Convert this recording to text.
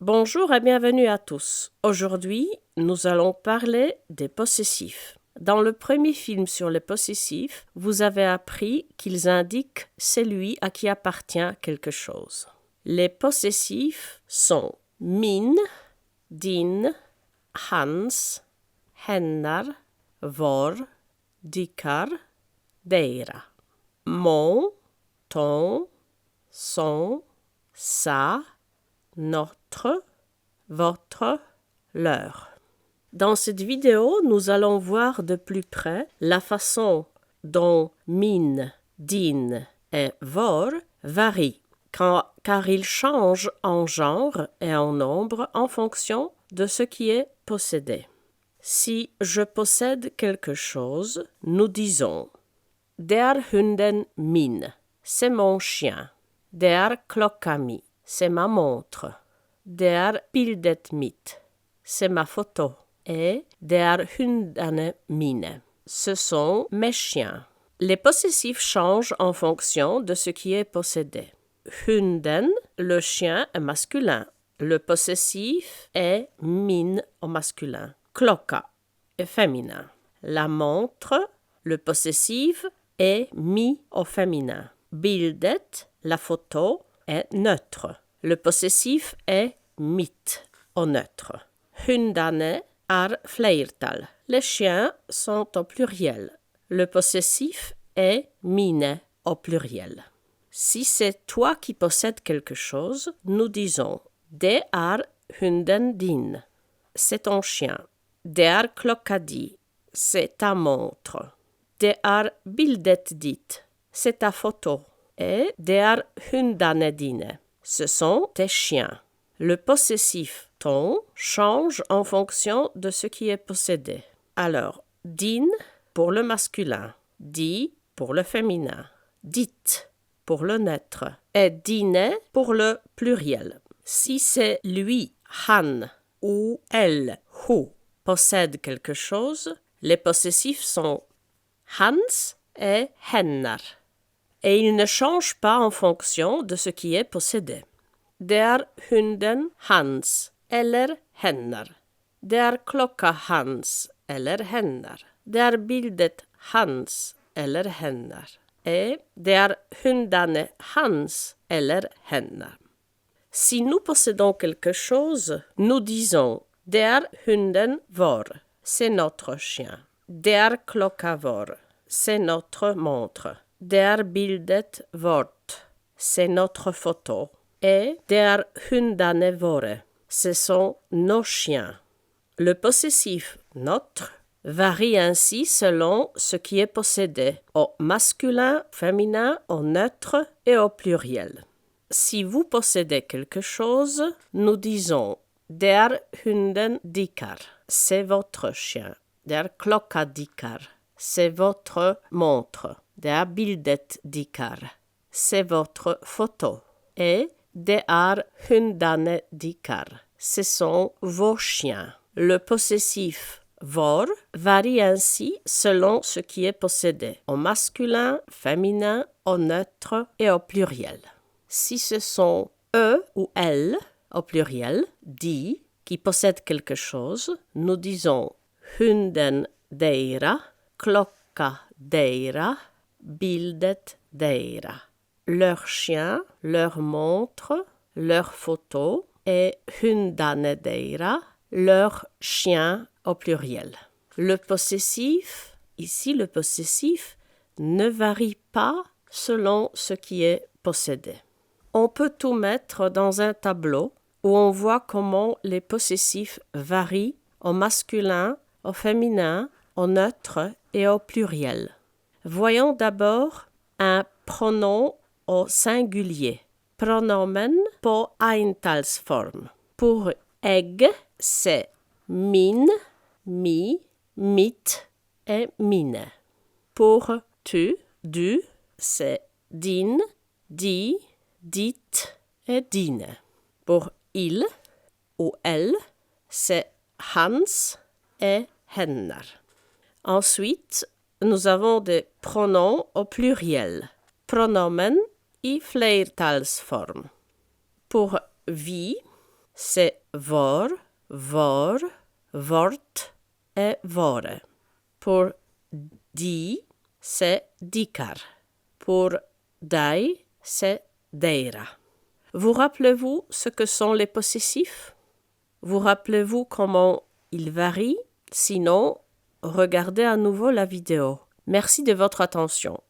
Bonjour et bienvenue à tous. Aujourd'hui, nous allons parler des possessifs. Dans le premier film sur les possessifs, vous avez appris qu'ils indiquent celui à qui appartient quelque chose. Les possessifs sont min, din, hans, hennar, vår, dykkar, deira. Mon, ton, son, sa, notre, votre, leur. Dans cette vidéo, nous allons voir de plus près la façon dont min, din et vor varient, car ils changent en genre et en nombre en fonction de ce qui est possédé. Si je possède quelque chose, nous disons Der hunden min, c'est mon chien. Der klocka mi, c'est ma montre. Der bildet mitt, c'est ma photo. Et der hundarna mine, ce sont mes chiens. Les possessifs changent en fonction de ce qui est possédé. Hunden, le chien est masculin. Le possessif est min au masculin. Klocka est féminin. La montre, le possessif est mi au féminin. Bildet, la photo, est neutre. Le possessif est mitt au neutre. Hundarna är flertal. Les chiens sont au pluriel. Le possessif est mine au pluriel. Si c'est toi qui possèdes quelque chose, nous disons Det är hunden din. C'est ton chien. Det är klocka di. C'est ta montre. Det är bildet ditt. C'est ta photo. Et det är hundarna dina. Ce sont tes chiens. Le possessif ton change en fonction de ce qui est possédé. Alors, din pour le masculin, di pour le féminin, dit pour le neutre et dine pour le pluriel. Si c'est lui, han, ou elle, hu, possède quelque chose, les possessifs sont hans et hennar. Et ils ne changent pas en fonction de ce qui est possédé. Der hunden hans eller hennar. Der klocka hans eller hennar. Der bildet hans eller hennar. Et der hundarna hans eller hennar. Si nous possédons quelque chose, nous disons Der hunden vår, c'est notre chien. Der klocka vår, c'est notre montre. Der bildet vårt, c'est notre photo. Et der hundarna våra, ce sont nos chiens. Le possessif notre varie ainsi selon ce qui est possédé, au masculin, féminin, au neutre et au pluriel. Si vous possédez quelque chose, nous disons Der hunden dykkar, c'est votre chien. Der klocka dykkar, c'est votre montre. Der bildet dykkar, c'est votre photo. Et Det är hundarna dykkar, ce sont vos chiens. Le possessif vår varie ainsi selon ce qui est possédé, au masculin, féminin, au neutre et au pluriel. Si ce sont eux ou elles, au pluriel, die, qui possèdent quelque chose, nous disons hunden deira, klocka deira, bildet deira. Leur chien, leur montre, leur photo et hundarna deira, leur chien au pluriel. Le possessif, ici le possessif, ne varie pas selon ce qui est possédé. On peut tout mettre dans un tableau où on voit comment les possessifs varient au masculin, au féminin, au neutre et au pluriel. Voyons d'abord un pronom au singulier. Pronomen på entalsform. Pour egg, c'est min, mi, mitt et mine. Pour tu, du, c'est din, di, ditt et dine. Pour il ou elle, c'est hans et hennar. Ensuite, nous avons des pronoms au pluriel. Pronomen i flertalsform. Pour vi, c'est var, var, vart et vare. Pour di, c'est dikar. Pour dai, c'est deira. Vous rappelez-vous ce que sont les possessifs? Vous rappelez-vous comment ils varient? Sinon, regardez à nouveau la vidéo. Merci de votre attention.